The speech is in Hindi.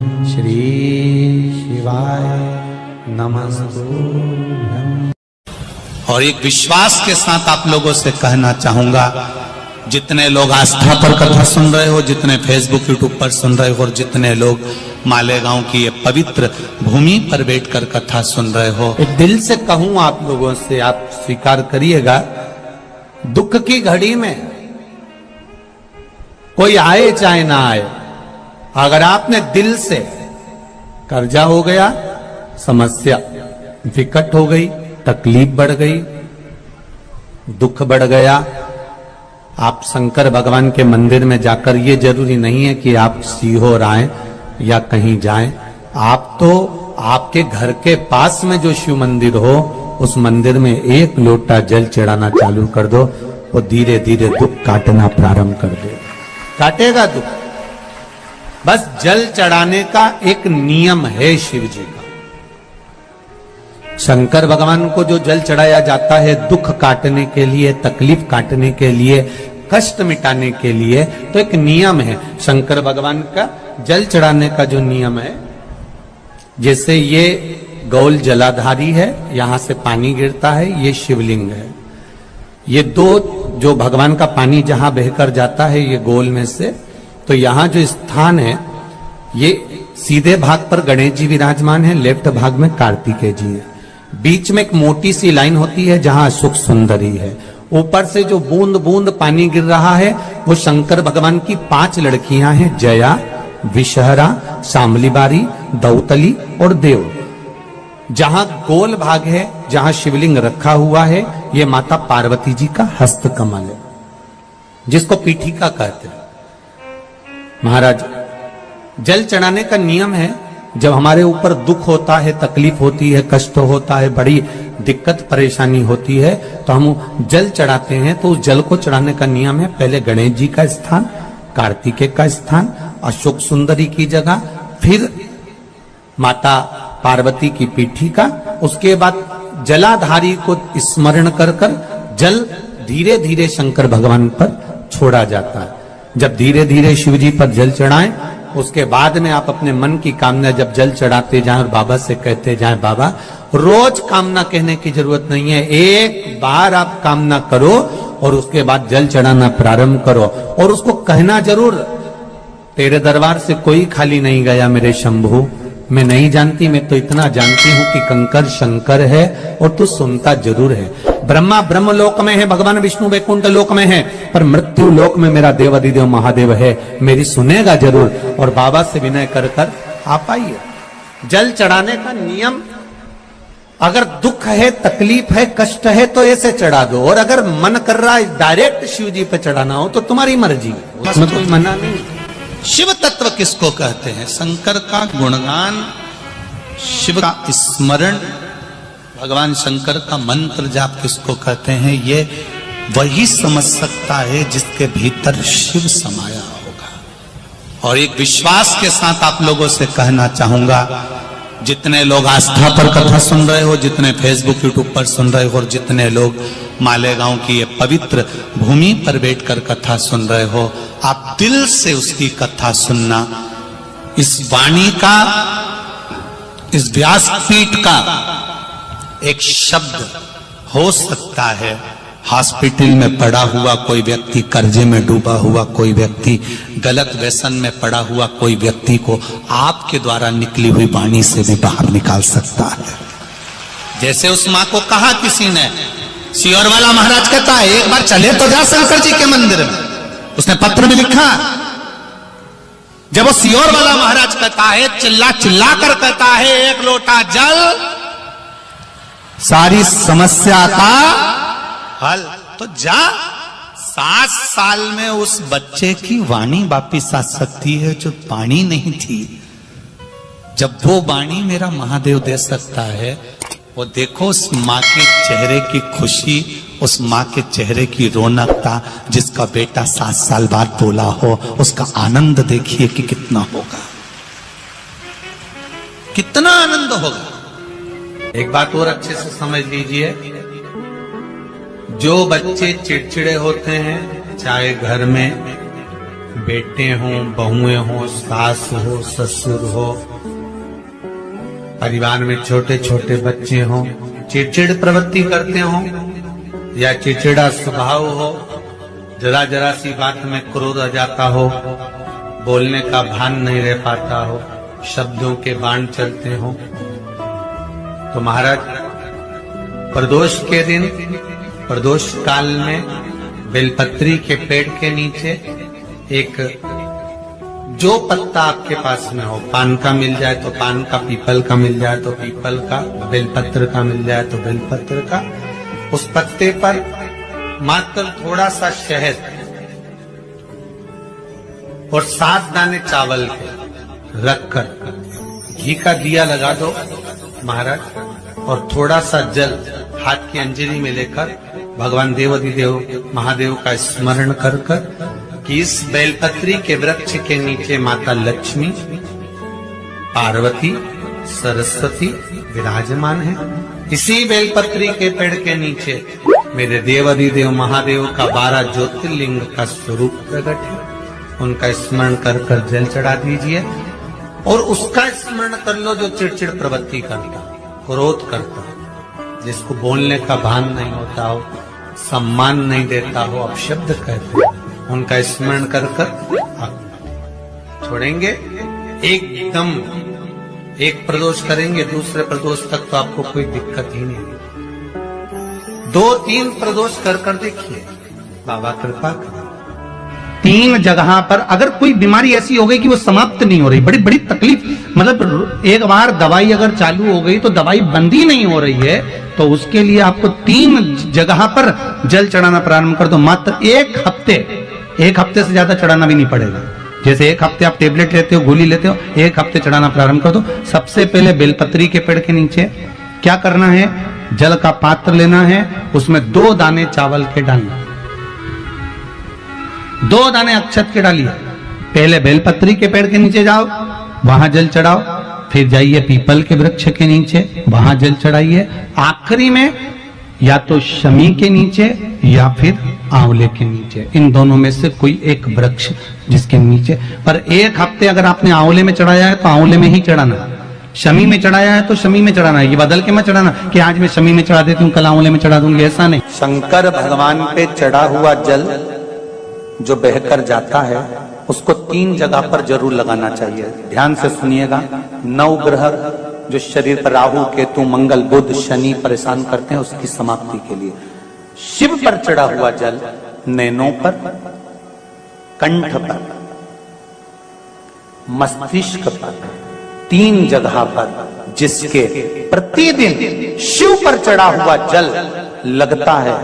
श्री शिवाय नमस्तुभ्यं। और एक विश्वास के साथ आप लोगों से कहना चाहूंगा, जितने लोग आस्था पर कथा सुन रहे हो, जितने फेसबुक यूट्यूब पर सुन रहे हो, और जितने लोग मालेगांव की ये पवित्र भूमि पर बैठकर कथा सुन रहे हो, एक दिल से कहूं आप लोगों से, आप स्वीकार करिएगा, दुख की घड़ी में कोई आए चाहे ना आए, अगर आपने दिल से कर्जा हो गया, समस्या विकट हो गई, तकलीफ बढ़ गई, दुख बढ़ गया, आप शंकर भगवान के मंदिर में जाकर, ये जरूरी नहीं है कि आप सीहोर आए या कहीं जाएं, आप तो आपके घर के पास में जो शिव मंदिर हो, उस मंदिर में एक लोटा जल चढ़ाना चालू कर दो, वो धीरे धीरे दुख काटना प्रारंभ कर दे, काटेगा दुख। बस जल चढ़ाने का एक नियम है शिव जी का। शंकर भगवान को जो जल चढ़ाया जाता है दुख काटने के लिए, तकलीफ काटने के लिए, कष्ट मिटाने के लिए, तो एक नियम है शंकर भगवान का जल चढ़ाने का जो नियम है। जैसे ये गौल जलाधारी है, यहां से पानी गिरता है, ये शिवलिंग है। ये दो जो भगवान का पानी जहां बहकर जाता है ये गोल में से, तो यहां जो स्थान है, ये सीधे भाग पर गणेश जी विराजमान है, लेफ्ट भाग में कार्तिकेय जी है, बीच में एक मोटी सी लाइन होती है जहां अशोक सुंदरी है, ऊपर से जो बूंद बूंद पानी गिर रहा है वो शंकर भगवान की 5 लड़कियां हैं, जया, विषहरा, शामलीबारी, दौतली और देव। जहां गोल भाग है, जहां शिवलिंग रखा हुआ है, ये माता पार्वती जी का हस्त कमल है, जिसको पीठिका कहते हैं। महाराज, जल चढ़ाने का नियम है, जब हमारे ऊपर दुख होता है, तकलीफ होती है, कष्ट होता है, बड़ी दिक्कत परेशानी होती है, तो हम जल चढ़ाते हैं। तो उस जल को चढ़ाने का नियम है, पहले गणेश जी का स्थान, कार्तिकेय का स्थान, अशोक सुंदरी की जगह, फिर माता पार्वती की पीठिका, उसके बाद जलाधारी को स्मरण कर कर जल धीरे धीरे शंकर भगवान पर छोड़ा जाता है। जब धीरे धीरे शिव जी पर जल चढ़ाएं, उसके बाद में आप अपने मन की कामना जब जल चढ़ाते जाएं और बाबा से कहते जाएं, बाबा रोज कामना कहने की जरूरत नहीं है, एक बार आप कामना करो और उसके बाद जल चढ़ाना प्रारंभ करो, और उसको कहना जरूर, तेरे दरबार से कोई खाली नहीं गया मेरे शंभू, मैं नहीं जानती, मैं तो इतना जानती हूं कि कंकर शंकर है और तू सुनता जरूर है। ब्रह्मा ब्रह्म लोक में है, भगवान विष्णु वैकुंठ लोक में है, पर मृत्यु लोक में मेरा देवाधिदेव महादेव है, मेरी सुनेगा जरूर। और बाबा से विनय कर कर आप आइए। जल चढ़ाने का नियम, अगर दुख है, तकलीफ है, कष्ट है तो ऐसे चढ़ा दो, और अगर मन कर रहा है डायरेक्ट शिव जी पे चढ़ाना हो तो तुम्हारी मर्जी, उसमें कोई मना नहीं। शिव तत्व किसको कहते हैं? शंकर का गुणगान, शिव का स्मरण, भगवान शंकर का मंत्र जाप किसको कहते हैं? ये वही समझ सकता है जिसके भीतर शिव समाया होगा। और एक विश्वास के साथ आप लोगों से कहना चाहूंगा, जितने लोग आस्था पर कथा सुन रहे हो, जितने फेसबुक यूट्यूब पर सुन रहे हो, और जितने लोग मालेगांव की ये पवित्र भूमि पर बैठकर कथा सुन रहे हो, आप दिल से उसकी कथा सुनना। इस वाणी का, इस व्यासपीठ का एक शब्द हो सकता है, हॉस्पिटल में पड़ा हुआ कोई व्यक्ति, कर्जे में डूबा हुआ कोई व्यक्ति, गलत व्यसन में पड़ा हुआ कोई व्यक्ति को आपके द्वारा निकली हुई वाणी से भी बाहर निकाल सकता है। जैसे उस मां को कहा किसी ने, सीहोर वाला महाराज कहता है एक बार चले तो जा शंकर जी के मंदिर में, उसने पत्र भी लिखा। जब वो सीहोर वाला महाराज कहता है, चिल्ला चिल्ला कर कहता है, एक लोटा जल सारी समस्या का हल, तो जा। 7 साल में उस बच्चे की वाणी वापिस आ सकती है जो वाणी नहीं थी। जब वो वाणी मेरा महादेव दे सकता है, वो देखो उस माँ के चेहरे की खुशी, उस माँ के चेहरे की रौनकता, जिसका बेटा 7 साल बाद बोला हो, उसका आनंद देखिए कि कितना होगा, कितना आनंद होगा। एक बात और अच्छे से समझ लीजिए, जो बच्चे चिड़चिड़े होते हैं, चाहे घर में बेटे हों, बहुएं हों, सास हो, ससुर हो, परिवार में छोटे छोटे बच्चे हों, चिड़चिड़ प्रवृत्ति करते हों या चिड़चिड़ा स्वभाव हो, जरा जरा सी बात में क्रोध आ जाता हो, बोलने का भान नहीं रह पाता हो, शब्दों के बाण चलते हो, तो महाराज प्रदोष के दिन, प्रदोष काल में बेलपत्री के पेड़ के नीचे एक जो पत्ता आपके पास में हो, पान का मिल जाए तो पान का, पीपल का मिल जाए तो पीपल का, बेलपत्र का मिल जाए तो बेलपत्र का, उस पत्ते पर मात्र थोड़ा सा शहद और 7 दाने चावल के रखकर घी का दिया लगा दो महाराज, और थोड़ा सा जल हाथ की अंजलि में लेकर भगवान देवाधिदेव महादेव का स्मरण कर कि इस बेलपत्री के वृक्ष के नीचे माता लक्ष्मी, पार्वती, सरस्वती विराजमान है। इसी बेलपत्री के पेड़ के नीचे मेरे देवाधिदेव महादेव का 12 ज्योतिर्लिंग का स्वरूप प्रकट है। उनका स्मरण कर जल चढ़ा दीजिए और उसका स्मरण कर लो जो चिड़चिड़ प्रवृत्ति करता, क्रोध करता, जिसको बोलने का भान नहीं होता हो, सम्मान नहीं देता हो, अपशब्द कहते हो, उनका स्मरण कर आप छोड़ेंगे। एकदम एक प्रदोष करेंगे, दूसरे प्रदोष तक तो आपको कोई दिक्कत ही नहीं। 2-3 प्रदोष कर देखिए, बाबा कृपा करें। 3 जगह पर अगर कोई बीमारी ऐसी हो गई कि वो समाप्त नहीं हो रही, बड़ी बड़ी तकलीफ, मतलब एक बार दवाई अगर चालू हो गई तो दवाई बंद ही नहीं हो रही है, तो उसके लिए आपको 3 जगह पर जल चढ़ाना प्रारंभ कर दो। मात्र 1 हफ्ते से ज्यादा चढ़ाना भी नहीं पड़ेगा। जैसे 1 हफ्ते आप टेबलेट लेते हो, गोली लेते हो, 1 हफ्ते चढ़ाना प्रारंभ कर दो। सबसे पहले बेलपत्री के पेड़ के नीचे क्या करना है, जल का पात्र लेना है, उसमें 2 दाने चावल के डालना, 2 दाने अक्षत के डालिए। पहले बेलपत्री के पेड़ के नीचे जाओ, वहां जल चढ़ाओ, फिर जाइए पीपल के वृक्ष के नीचे, वहां जल चढ़ाइए। आखिरी में या तो शमी के नीचे या फिर आंवले के नीचे, इन दोनों में से कोई एक वृक्ष जिसके नीचे। पर 1 हफ्ते अगर आपने आंवले में चढ़ाया है तो आंवले में ही चढ़ाना, शमी में चढ़ाया है तो शमी में चढ़ाना है। ये बदल के मत चढ़ाना कि आज मैं शमी में चढ़ा देती हूँ, कल आंवले में चढ़ा दूंगी, ऐसा नहीं। शंकर भगवान पे चढ़ा हुआ जल जो बहकर जाता है उसको 3 जगह पर जरूर लगाना चाहिए। ध्यान से सुनिएगा। 9 ग्रह जो शरीर पर राहु, केतु, मंगल, बुध, शनि परेशान करते हैं, उसकी समाप्ति के लिए शिव पर चढ़ा हुआ जल नैनों पर, कंठ पर, मस्तिष्क पर, 3 जगह पर जिसके प्रतिदिन शिव पर चढ़ा हुआ जल लगता है